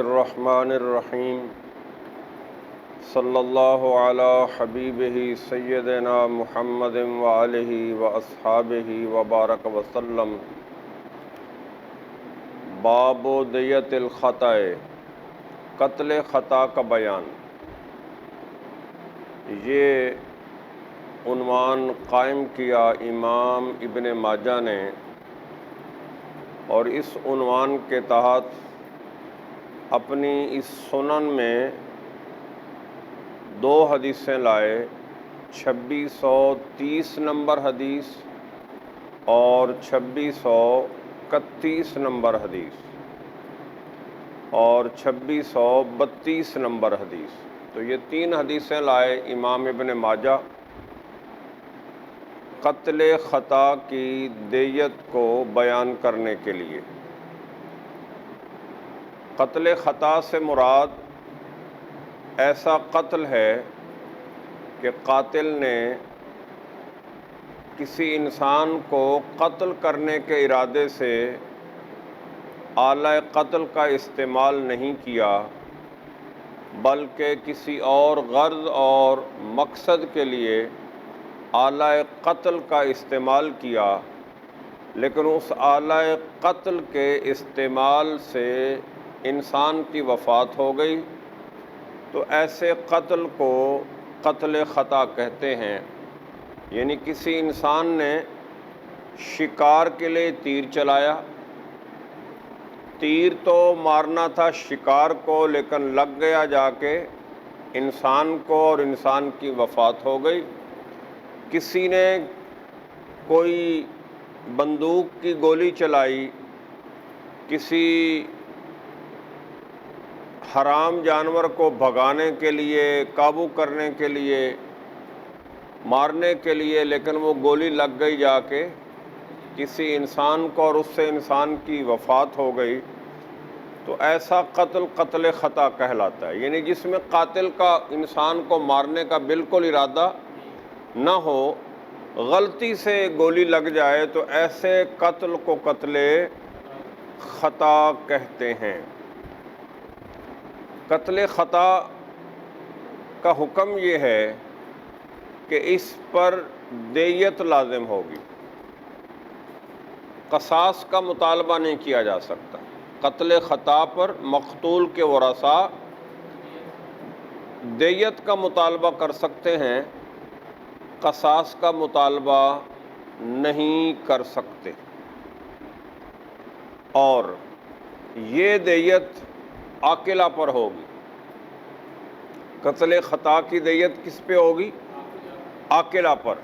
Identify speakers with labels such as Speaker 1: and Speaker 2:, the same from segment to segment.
Speaker 1: الرحمن الرحیم صلی اللہ علی حبیبہ سیدنا محمد وآلہ واصحابہ وبارک وسلم۔ باب دیت الخطأ، قتل خطا کا بیان۔ یہ عنوان قائم کیا امام ابن ماجہ نے، اور اس عنوان کے تحت اپنی اس سنن میں 2 حدیثیں لائے، 2630 نمبر حدیث اور 2631 نمبر حدیث اور 2632 نمبر حدیث۔ تو یہ 3 حدیثیں لائے امام ابن ماجہ قتل خطا کی دیت کو بیان کرنے کے لیے۔ قتل خطا سے مراد ایسا قتل ہے کہ قاتل نے کسی انسان کو قتل کرنے کے ارادے سے آلہ قتل کا استعمال نہیں کیا، بلکہ کسی اور غرض اور مقصد کے لیے آلہ قتل کا استعمال کیا، لیکن اس آلہ قتل کے استعمال سے انسان کی وفات ہو گئی، تو ایسے قتل کو قتل خطا کہتے ہیں۔ یعنی کسی انسان نے شکار کے لیے تیر چلایا، تیر تو مارنا تھا شکار کو، لیکن لگ گیا جا کے انسان کو اور انسان کی وفات ہو گئی۔ کسی نے کوئی بندوق کی گولی چلائی، کسی حرام جانور کو بھگانے کے لیے، قابو کرنے کے لیے، مارنے کے لیے، لیکن وہ گولی لگ گئی جا کے کسی انسان کو اور اس سے انسان کی وفات ہو گئی، تو ایسا قتل قتل خطا کہلاتا ہے۔ یعنی جس میں قاتل کا انسان کو مارنے کا بالکل ارادہ نہ ہو، غلطی سے گولی لگ جائے، تو ایسے قتل کو قتل خطا کہتے ہیں۔ قتل خطا کا حکم یہ ہے کہ اس پر دیت لازم ہوگی، قصاص کا مطالبہ نہیں کیا جا سکتا۔ قتل خطا پر مقتول کے ورثاء دیت کا مطالبہ کر سکتے ہیں، قصاص کا مطالبہ نہیں کر سکتے۔ اور یہ دیت عاقلہ پر ہوگی۔ قتل خطا کی دیت کس پہ ہوگی؟ عاقلہ پر۔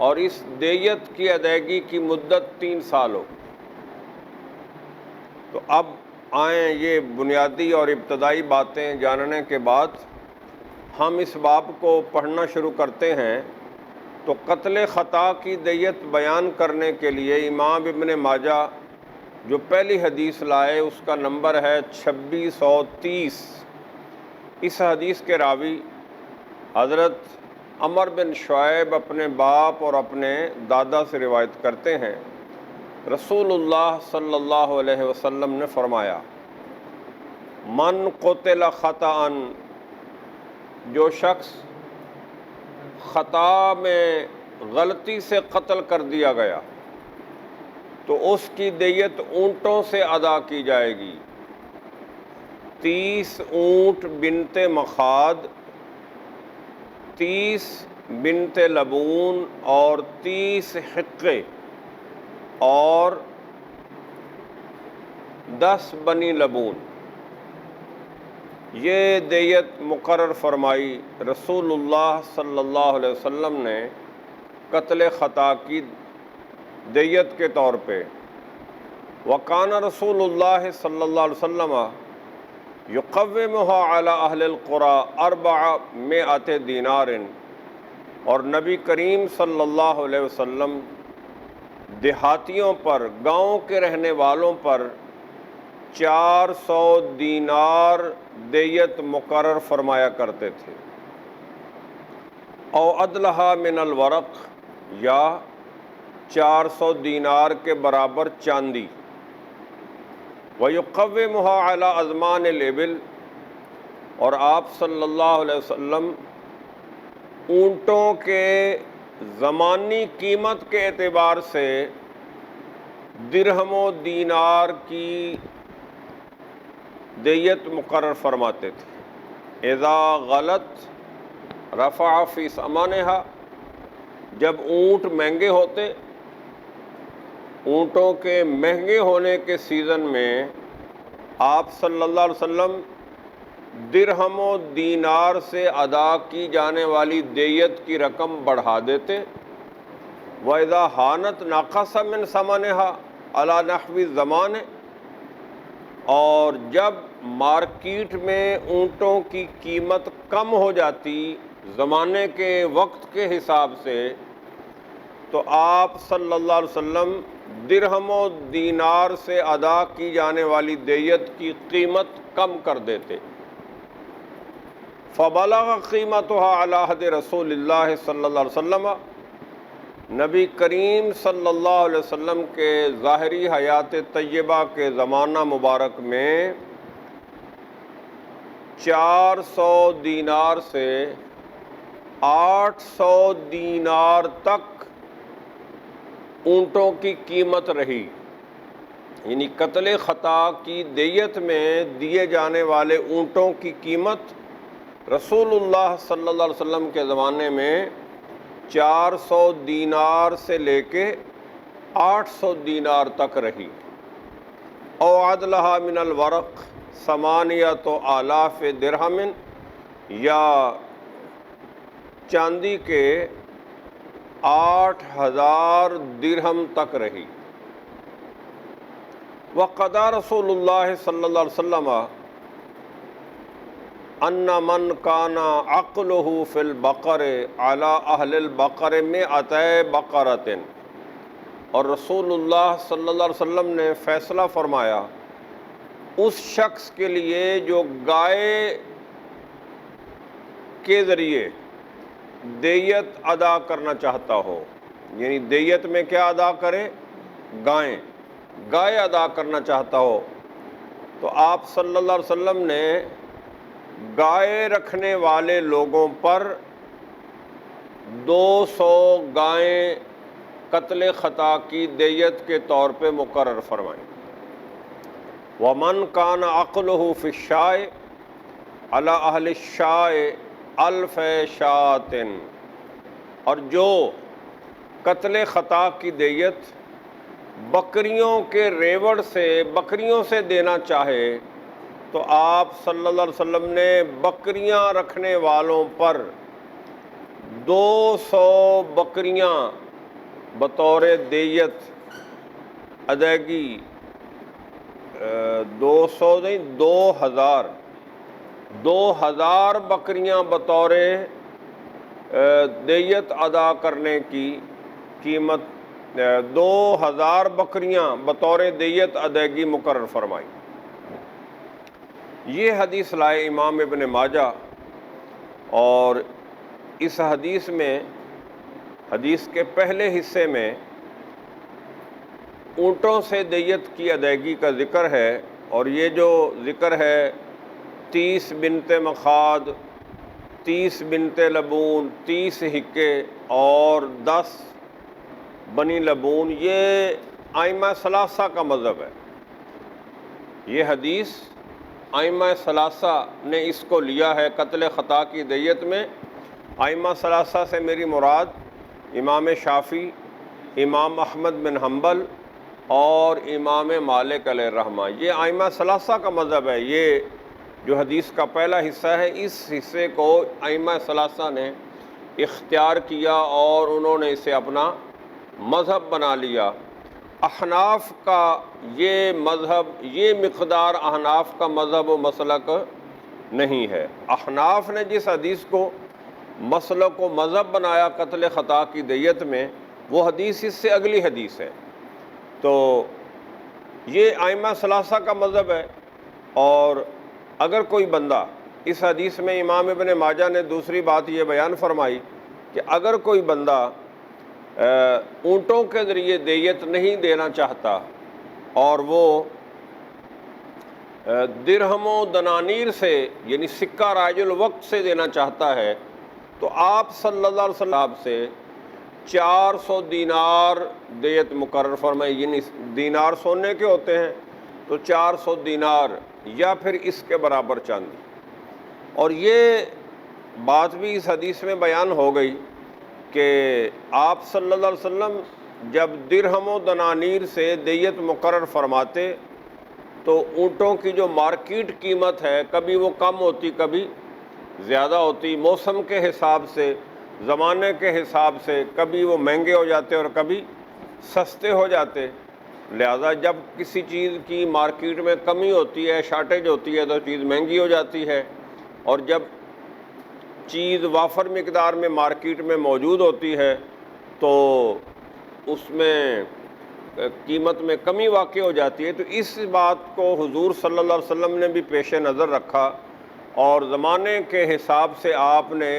Speaker 1: اور اس دیت کی ادائیگی کی مدت 3 سال ہو۔ تو اب آئیں یہ بنیادی اور ابتدائی باتیں جاننے کے بعد ہم اس باب کو پڑھنا شروع کرتے ہیں۔ تو قتل خطا کی دیت بیان کرنے کے لیے امام ابن ماجہ جو پہلی حدیث لائے اس کا نمبر ہے 2630۔ اس حدیث کے راوی حضرت عمر بن شعیب اپنے باپ اور اپنے دادا سے روایت کرتے ہیں، رسول اللہ صلی اللہ علیہ وسلم نے فرمایا، من قتل خطأ، جو شخص خطا میں غلطی سے قتل کر دیا گیا تو اس کی دیت اونٹوں سے ادا کی جائے گی۔ 30 اونٹ بنت مخاض، 30 بنت لبون اور 30 حقے اور 10 بنی لبون، یہ دیت مقرر فرمائی رسول اللہ صلی اللہ علیہ وسلم نے قتل خطا کی دیت کے طور پہ۔ وکان رسول اللہ صلی اللہ علیہ وسلم یقومها علی اہل القری 400 دینار، اور نبی کریم صلی اللہ علیہ وسلم دیہاتیوں پر، گاؤں کے رہنے والوں پر 400 دینار دیت مقرر فرمایا کرتے تھے۔ او عدلہا من الورق، یا 400 دینار کے برابر چاندی۔ وَيُقَوِّمُهَا عَلَى أَزْمَانِ الْإِبِلِ، اور آپ صلی اللہ علیہ وسلم اونٹوں کے زمانی قیمت کے اعتبار سے درہم و دینار کی دیت مقرر فرماتے تھے۔ اذا غلط رفع فی ثمنھا، جب اونٹ مہنگے ہوتے، اونٹوں کے مہنگے ہونے کے سیزن میں آپ صلی اللہ علیہ وسلم درہم و دینار سے ادا کی جانے والی دیت کی رقم بڑھا دیتے۔ وَإِذَا حَانَتْ نَقَصَ مِنْ ثَمَنِهَا عَلَى نَحْوِ الزَّمَانِ، اور جب مارکیٹ میں اونٹوں کی قیمت کم ہو جاتی زمانے کے وقت کے حساب سے، تو آپ صلی اللہ علیہ وسلم درہم و دینار سے ادا کی جانے والی دیت کی قیمت کم کر دیتے۔ فبلغ قیمتها علی عہد رسول اللہ صلی اللہ علیہ وسلم، نبی کریم صلی اللہ علیہ وسلم کے ظاہری حیات طیبہ کے زمانہ مبارک میں 400 دینار سے 800 دینار تک اونٹوں کی قیمت رہی، یعنی قتل خطا کی دیت میں دیے جانے والے اونٹوں کی قیمت رسول اللہ صلی اللہ علیہ وسلم کے زمانے میں 400 دینار سے لے کے 800 دینار تک رہی۔ او عدلها من الورق 8,000 درہم، یا چاندی کے 8,000 درہم تک رہی۔ وقضى رسول اللہ صلی اللہ علیہ وسلم ان من کان عقلہ فی البقر علی اہل البقر 200 بقرۃ، اور رسول اللہ صلی اللہ علیہ وسلم نے فیصلہ فرمایا اس شخص کے لیے جو گائے کے ذریعے دیت ادا کرنا چاہتا ہو، یعنی دیت میں کیا ادا کرے؟ گائے ادا کرنا چاہتا ہو، تو آپ صلی اللہ علیہ وسلم نے گائے رکھنے والے لوگوں پر 200 گائیں قتل خطا کی دیت کے طور پہ مقرر فرمائیں۔ وَمَنْ كَانَ عَقْلُهُ فِي الشَّاءِ عَلَى أَهْلِ الشَّاءِ 1000 شاة، اور جو قتل خطا کی دیت بکریوں کے ریوڑ سے، بکریوں سے دینا چاہے، تو آپ صلی اللہ علیہ وسلم نے بکریاں رکھنے والوں پر 200 بکریاں بطور دیت ادائیگی، 200 نہیں 2000 بکریاں بطور دیت ادا کرنے کی قیمت، 2000 بکریاں بطور دیت ادائیگی مقرر فرمائی۔ یہ حدیث لائے امام ابن ماجہ، اور اس حدیث میں، حدیث کے پہلے حصے میں اونٹوں سے دیت کی ادائیگی کا ذکر ہے، اور یہ جو ذکر ہے 30 بنت مخاض، 30 بنت لبون، 30 حقے اور 10 بنی لبون، یہ ائمہ ثلاثہ کا مذہب ہے۔ یہ حدیث ائمہ ثلاثہ نے اس کو لیا ہے قتل خطا کی دیت میں۔ ائمہ ثلاثہ سے میری مراد امام شافعی، امام احمد بن حنبل اور امام مالک علیہ الرحمہ، یہ ائمہ ثلاثہ کا مذہب ہے۔ یہ جو حدیث کا پہلا حصہ ہے، اس حصے کو ائمہ ثلاثہ نے اختیار کیا اور انہوں نے اسے اپنا مذہب بنا لیا۔ احناف کا یہ مذہب، یہ مقدار احناف کا مذہب و مسلک نہیں ہے۔ احناف نے جس حدیث کو مسلک و مذہب بنایا قتل خطا کی دیت میں، وہ حدیث اس سے اگلی حدیث ہے۔ تو یہ ائمہ ثلاثہ کا مذہب ہے، اور اگر کوئی بندہ، اس حدیث میں امام ابن ماجہ نے دوسری بات یہ بیان فرمائی کہ اگر کوئی بندہ اونٹوں کے ذریعے دیت نہیں دینا چاہتا اور وہ درہم و دنانیر سے یعنی سکہ رائج الوقت سے دینا چاہتا ہے تو آپ صلی اللہ علیہ وسلم سے 400 دینار دیت مقرر فرمائی، یعنی دینار سونے کے ہوتے ہیں تو 400 دینار یا پھر اس کے برابر چاندی۔ اور یہ بات بھی اس حدیث میں بیان ہو گئی کہ آپ صلی اللہ علیہ وسلم جب درہم و دنانیر سے دیت مقرر فرماتے تو اونٹوں کی جو مارکیٹ قیمت ہے کبھی وہ کم ہوتی کبھی زیادہ ہوتی، موسم کے حساب سے، زمانے کے حساب سے، کبھی وہ مہنگے ہو جاتے اور کبھی سستے ہو جاتے۔ لہذا جب کسی چیز کی مارکیٹ میں کمی ہوتی ہے، شارٹیج ہوتی ہے تو چیز مہنگی ہو جاتی ہے، اور جب چیز وافر مقدار میں مارکیٹ میں موجود ہوتی ہے تو اس میں قیمت میں کمی واقع ہو جاتی ہے۔ تو اس بات کو حضور صلی اللہ علیہ وسلم نے بھی پیش نظر رکھا اور زمانے کے حساب سے آپ نے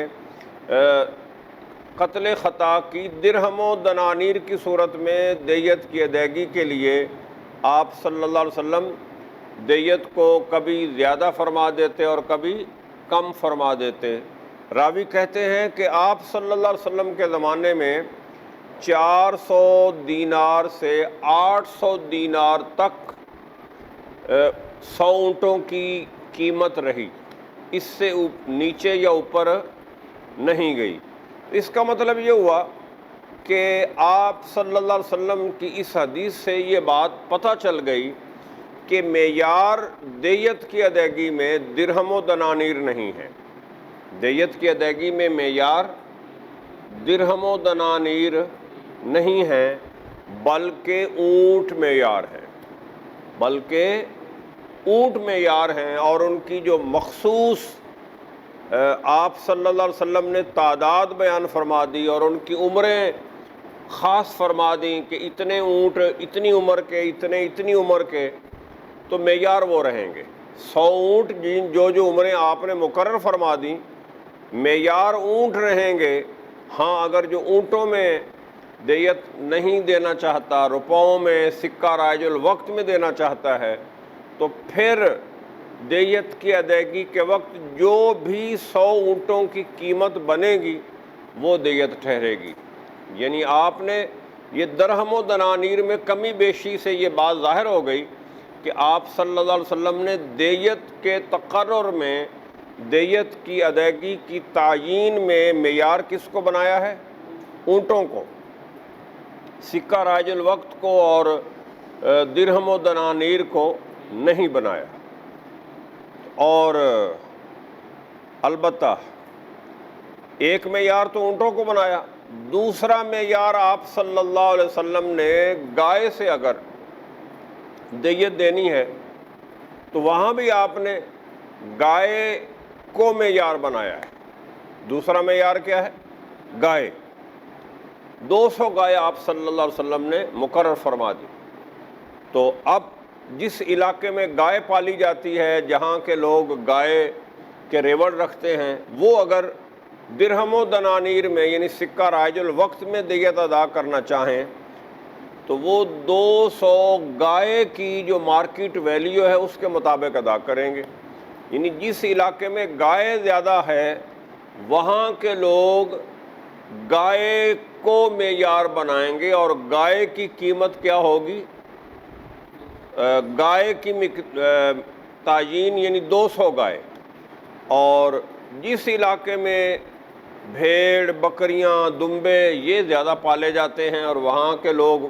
Speaker 1: قتل خطا کی درہم و دنانیر کی صورت میں دیت کی ادائیگی کے لیے آپ صلی اللہ علیہ وسلم دیت کو کبھی زیادہ فرما دیتے اور کبھی کم فرما دیتے۔ راوی کہتے ہیں کہ آپ صلی اللہ علیہ وسلم کے زمانے میں 400 دینار سے 800 دینار تک 100 اونٹوں کی قیمت رہی، اس سے نیچے یا اوپر نہیں گئی۔ اس کا مطلب یہ ہوا کہ آپ صلی اللہ علیہ وسلم کی اس حدیث سے یہ بات پتہ چل گئی کہ معیار دیت کی ادائیگی میں درہم و دنانیر نہیں ہے، دیت کی ادائیگی میں معیار درہم و دنانیر نہیں ہے بلکہ اونٹ معیار ہے، بلکہ اونٹ معیار ہیں، اور ان کی جو مخصوص آپ صلی اللہ علیہ وسلم نے تعداد بیان فرما دی اور ان کی عمریں خاص فرما دیں کہ اتنے اونٹ اتنی عمر کے، اتنی عمر کے، تو معیار وہ رہیں گے۔ 100 اونٹ جو عمریں آپ نے مقرر فرما دیں معیار اونٹ رہیں گے۔ ہاں اگر جو اونٹوں میں دیت نہیں دینا چاہتا، روپوں میں سکہ رائج الوقت میں دینا چاہتا ہے تو پھر دیت کی ادائیگی کے وقت جو بھی 100 اونٹوں کی قیمت بنے گی وہ دیت ٹھہرے گی۔ یعنی آپ نے یہ درہم و دنانیر میں کمی بیشی سے یہ بات ظاہر ہو گئی کہ آپ صلی اللہ علیہ وسلم نے دیت کے تقرر میں، دیت کی ادائیگی کی تعیین میں معیار کس کو بنایا ہے؟ اونٹوں کو، سکہ رائج الوقت کو اور درہم و دنانیر کو نہیں بنایا۔ اور البتہ ایک معیار تو اونٹوں کو بنایا، دوسرا معیار آپ صلی اللہ علیہ وسلم نے گائے سے اگر دیت دینی ہے تو وہاں بھی آپ نے گائے کو معیار بنایا ہے۔ دوسرا معیار کیا ہے؟ گائے۔ 200 گائے آپ صلی اللہ علیہ وسلم نے مقرر فرما دی۔ تو اب جس علاقے میں گائے پالی جاتی ہے، جہاں کے لوگ گائے کے ریوڑ رکھتے ہیں، وہ اگر درہم و دنانیر میں یعنی سکہ رائج الوقت میں دیت ادا کرنا چاہیں تو وہ 200 گائے کی جو مارکیٹ ویلیو ہے اس کے مطابق ادا کریں گے۔ یعنی جس علاقے میں گائے زیادہ ہے وہاں کے لوگ گائے کو معیار بنائیں گے، اور گائے کی قیمت کیا ہوگی؟ گائے کی تعیین یعنی 200 گائے۔ اور جس علاقے میں بھیڑ، بکریاں، دمبے یہ زیادہ پالے جاتے ہیں اور وہاں کے لوگ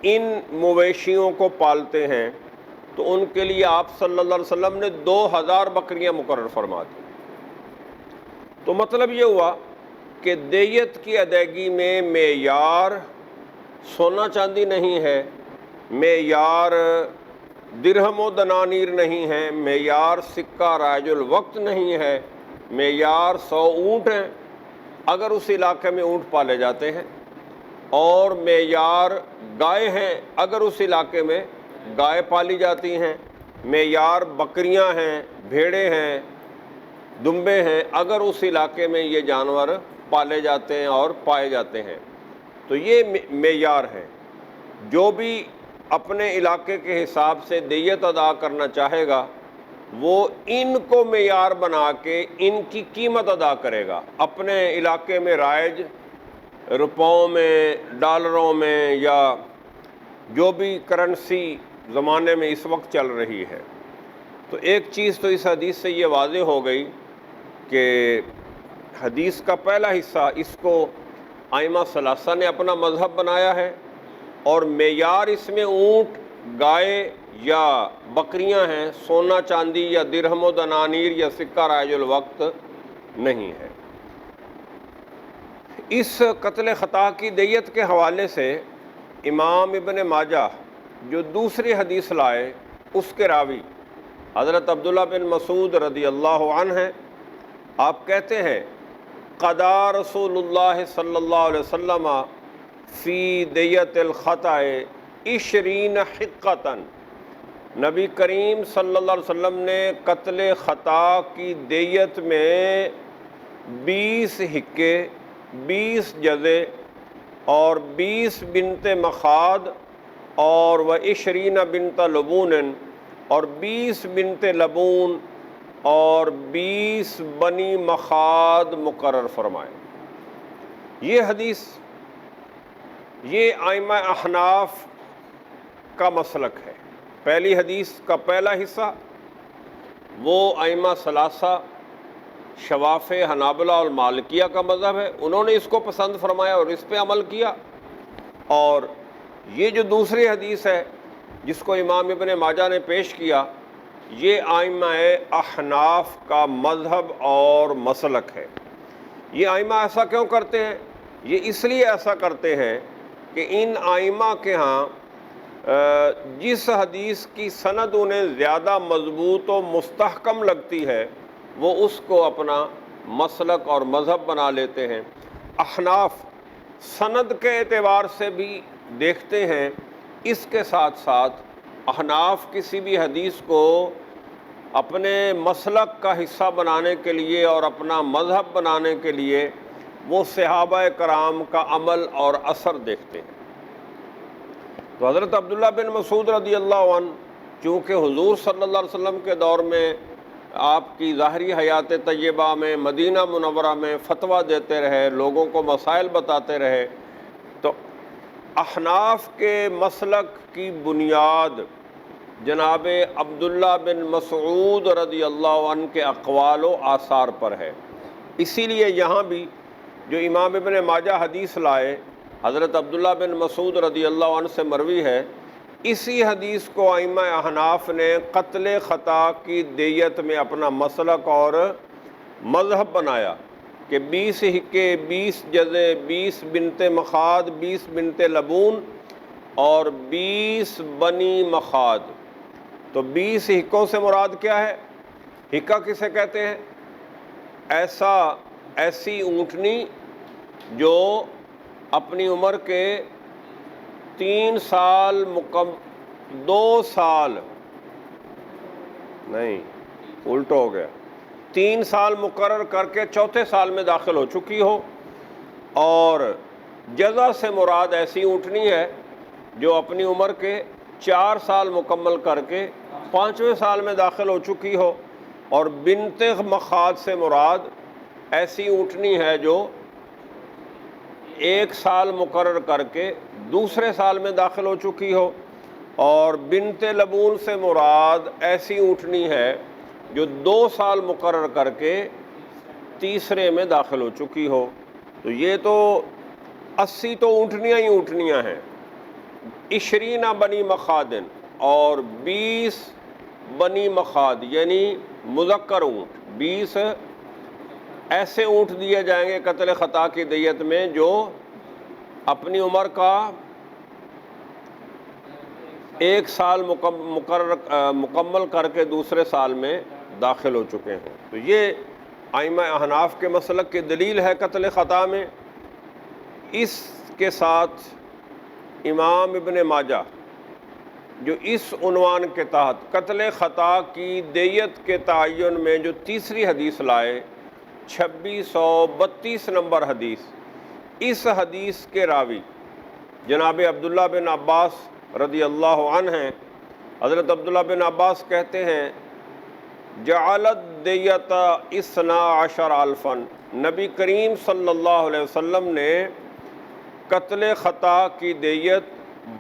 Speaker 1: ان مویشیوں کو پالتے ہیں تو ان کے لیے آپ صلی اللہ علیہ وسلم نے 2000 بکریاں مقرر فرما دی۔ تو مطلب یہ ہوا کہ دیت کی ادائیگی میں معیار سونا چاندی نہیں ہے، معیار درہم و دنانیر نہیں ہے، معیار سکہ رائج الوقت نہیں ہے، معیار 100 اونٹ ہیں اگر اس علاقے میں اونٹ پالے جاتے ہیں، اور معیار گائے ہیں اگر اس علاقے میں گائے پالی جاتی ہیں، معیار بکریاں ہیں، بھیڑیں ہیں، دمبے ہیں اگر اس علاقے میں یہ جانور پالے جاتے ہیں اور پائے جاتے ہیں۔ تو یہ معیار ہے۔ جو بھی اپنے علاقے کے حساب سے دیت ادا کرنا چاہے گا وہ ان کو معیار بنا کے ان کی قیمت ادا کرے گا، اپنے علاقے میں رائج روپوں میں، ڈالروں میں، یا جو بھی کرنسی زمانے میں اس وقت چل رہی ہے۔ تو ایک چیز تو اس حدیث سے یہ واضح ہو گئی کہ حدیث کا پہلا حصہ اس کو ائمہ ثلاثہ نے اپنا مذہب بنایا ہے، اور معیار اس میں اونٹ، گائے یا بکریاں ہیں، سونا چاندی یا درہم و دنانیر یا سکہ رائج الوقت نہیں ہے۔ اس قتل خطا کی دیت کے حوالے سے امام ابن ماجہ جو دوسری حدیث لائے اس کے راوی حضرت عبداللہ بن مسعود رضی اللہ عنہ ہیں۔ آپ کہتے ہیں قضا رسول اللہ صلی اللہ علیہ وسلم فی دیت الخطأ 20 حقۃ، نبی کریم صلی اللہ علیہ وسلم نے قتل خطا کی دیت میں 20 حقے، 20 جزے اور 20 بنت مخاض اور و20 بنت لبون اور 20 بنت لبون اور 20 بنی مخاض مقرر فرمائے۔ یہ حدیث یہ ائمہ احناف کا مسلک ہے۔ پہلی حدیث کا پہلا حصہ وہ ائمہ ثلاثہ شواف، حنابلہ اور مالکیہ کا مذہب ہے، انہوں نے اس کو پسند فرمایا اور اس پہ عمل کیا۔ اور یہ جو دوسری حدیث ہے جس کو امام ابن ماجہ نے پیش کیا، یہ ائمہ احناف کا مذہب اور مسلک ہے۔ یہ ائمہ ایسا کیوں کرتے ہیں؟ یہ اس لیے ایسا کرتے ہیں کہ ان ائمہ کے ہاں جس حدیث کی سند انہیں زیادہ مضبوط و مستحکم لگتی ہے وہ اس کو اپنا مسلک اور مذہب بنا لیتے ہیں۔ احناف سند کے اعتبار سے بھی دیکھتے ہیں، اس کے ساتھ ساتھ احناف کسی بھی حدیث کو اپنے مسلک کا حصہ بنانے کے لیے اور اپنا مذہب بنانے کے لیے وہ صحابہ کرام کا عمل اور اثر دیکھتے ہیں۔ تو حضرت عبداللہ بن مسعود رضی اللہ عنہ چونکہ حضور صلی اللہ علیہ وسلم کے دور میں آپ کی ظاہری حیات طیبہ میں مدینہ منورہ میں فتویٰ دیتے رہے، لوگوں کو مسائل بتاتے رہے، تو احناف کے مسلک کی بنیاد جناب عبداللہ بن مسعود رضی اللہ عنہ کے اقوال و آثار پر ہے۔ اسی لیے یہاں بھی جو امام ابن ماجہ حدیث لائے حضرت عبداللہ بن مسعود رضی اللہ عنہ سے مروی ہے، اسی حدیث کو ائمہ احناف نے قتل خطا کی دیت میں اپنا مسلک اور مذہب بنایا کہ 20 حقے، 20 جزے، 20 بنت مخاض، 20 بنت لبون اور 20 بنی مخاض۔ تو 20 حقوں سے مراد کیا ہے؟ حقہ کسے کہتے ہیں؟ ایسی اونٹنی جو اپنی عمر کے 3 سال 2 سال نہیں الٹا ہو گیا، 3 سال مقرر کر کے چوتھے سال میں داخل ہو چکی ہو، اور جزا سے مراد ایسی اونٹنی ہے جو اپنی عمر کے 4 سال مکمل کر کے 5ویں سال میں داخل ہو چکی ہو، اور بنت مخاض سے مراد ایسی اونٹنی ہے جو 1 سال مقرر کر کے دوسرے سال میں داخل ہو چکی ہو، اور بنت لبون سے مراد ایسی اونٹنی ہے جو 2 سال مقرر کر کے تیسرے میں داخل ہو چکی ہو۔ تو یہ تو 80 تو اونٹنیاں ہی اونٹنیاں ہیں۔ 20 بنی مخاض اور 20 بنی مخاض یعنی مذکر اونٹ، 20 ایسے اونٹ دیے جائیں گے قتل خطا کی دیت میں جو اپنی عمر کا 1 سال مکمل کر کے دوسرے سال میں داخل ہو چکے ہیں۔ تو یہ ائمہ احناف کے مسلک کی دلیل ہے قتل خطا میں۔ اس کے ساتھ امام ابن ماجہ جو اس عنوان کے تحت قتل خطا کی دیت کے تعین میں جو تیسری حدیث لائے 2632 نمبر حدیث، اس حدیث کے راوی جناب عبداللہ بن عباس رضی اللہ عنہ ہیں، حضرت عبداللہ بن عباس کہتے ہیں جعلت دیت 12,000 نبی کریم صلی اللہ علیہ وسلم نے قتل خطا کی دیت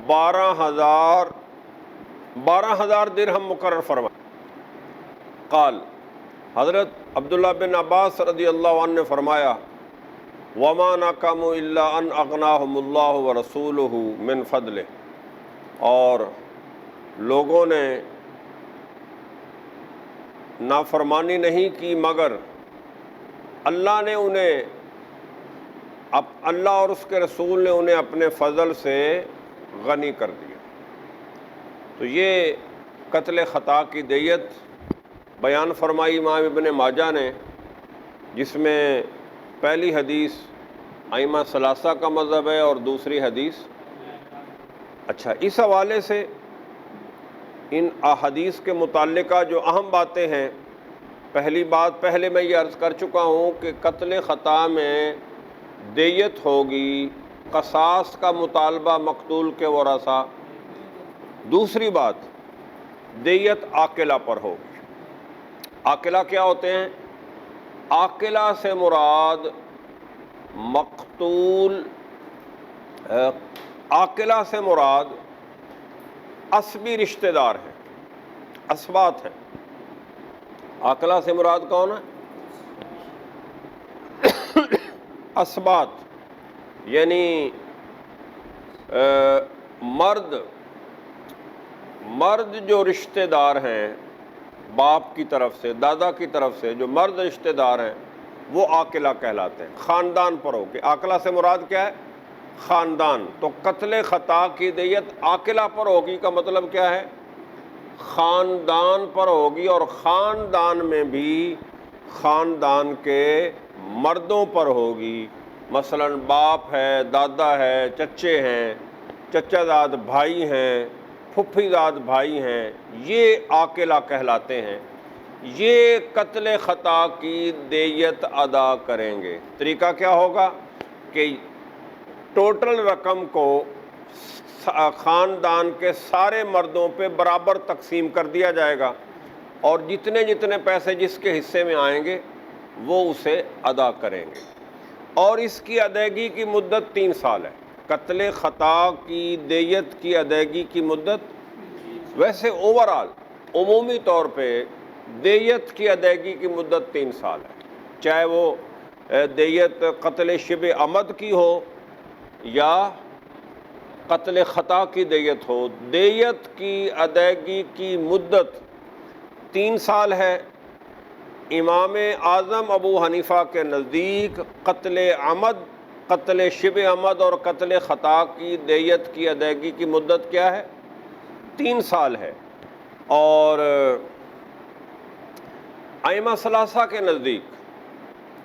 Speaker 1: 12,000 درہم مقرر فرمائی۔ قال، حضرت عبداللہ بن عباس رضی اللہ عنہ نے فرمایا وَمَا نَقَمُوا إِلَّا أَنْ أَغْنَاهُمُ اللَّهُ وَرَسُولُهُ مِنْ فَضْلِهِ، اور لوگوں نے نافرمانی نہیں کی مگر اللہ نے اللہ اور اس کے رسول نے انہیں اپنے فضل سے غنی کر دیا۔ تو یہ قتل خطا کی دیت بیان فرمائی امام ابن ماجہ نے، جس میں پہلی حدیث ائمہ ثلاثہ کا مذہب ہے اور دوسری حدیث اچھا اس حوالے سے ان احادیث کے متعلقہ جو اہم باتیں ہیں، پہلی بات پہلے میں یہ عرض کر چکا ہوں کہ قتل خطا میں دیت ہوگی، قصاص کا مطالبہ مقتول کے ورثاء۔ دوسری بات دیت عاقلہ پر ہوگی۔ عاقلہ کیا ہوتے ہیں؟ عاقلہ سے مراد مقتول، عاقلہ سے مراد عصبی رشتہ دار ہیں، اسبات ہیں۔ عاقلہ سے مراد کون ہے؟ اسبات، یعنی مرد جو رشتہ دار ہیں باپ کی طرف سے، دادا کی طرف سے جو مرد رشتہ دار ہیں وہ عاقلہ کہلاتے ہیں۔ خاندان پر ہوگی۔ عاقلہ سے مراد کیا ہے؟ خاندان۔ تو قتل خطا کی دیت عاقلہ پر ہوگی کا مطلب کیا ہے؟ خاندان پر ہوگی، اور خاندان میں بھی خاندان کے مردوں پر ہوگی۔ مثلا باپ ہے، دادا ہے، چچے ہیں، چچا زاد بھائی ہیں، پھپھی زاد بھائی ہیں، یہ عاقلہ کہلاتے ہیں۔ یہ قتل خطا کی دیت ادا کریں گے۔ طریقہ کیا ہوگا کہ ٹوٹل رقم کو خاندان کے سارے مردوں پہ برابر تقسیم کر دیا جائے گا، اور جتنے جتنے پیسے جس کے حصے میں آئیں گے وہ اسے ادا کریں گے، اور اس کی ادائیگی کی مدت 3 سال ہے۔ قتل خطا کی دیت کی ادائیگی کی مدت ویسے اوورآل عمومی طور پہ دیت کی ادائیگی کی مدت 3 سال ہے، چاہے وہ دیت قتل شبہ عمد کی ہو یا قتل خطا کی دیت ہو۔ دیت کی ادائیگی کی مدت 3 سال ہے۔ امام اعظم ابو حنیفہ کے نزدیک قتل عمد، قتل شبہ عمد اور قتل خطا کی دیت کی ادائیگی کی مدت کیا ہے؟ 3 سال ہے۔ اور ائمہ ثلاثہ کے نزدیک،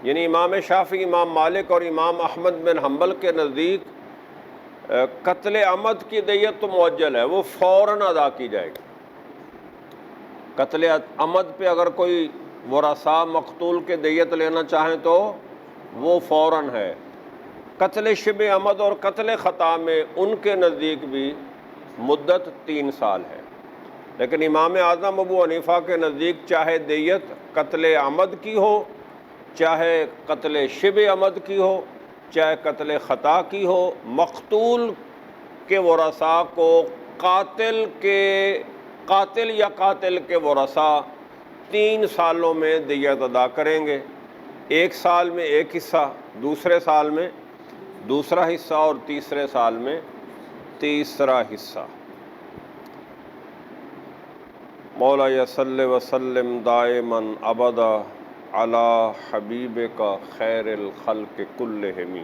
Speaker 1: یعنی امام شافعی، امام مالک اور امام احمد بن حنبل کے نزدیک قتل عمد کی دیت تو معجل ہے، وہ فوراً ادا کی جائے گی۔ قتل عمد پہ اگر کوئی ورثاء مقتول کے دیت لینا چاہیں تو وہ فوراً ہے۔ قتل شبہ عمد اور قتل خطا میں ان کے نزدیک بھی مدت 3 سال ہے، لیکن امام اعظم ابو حنیفہ کے نزدیک چاہے دیت قتل عمد کی ہو، چاہے قتل شبہ عمد کی ہو، چاہے قتل خطا کی ہو، مقتول کے ورثاء کو قاتل یا قاتل کے ورثاء 3 سالوں میں دیت ادا کریں گے۔ 1 سال میں 1 حصہ، دوسرے سال میں دوسرا حصہ، اور تیسرے سال میں تیسرا حصہ۔ مولا صلی وسلم دائما ابدا علی حبیبک خیر الخلق کلہم۔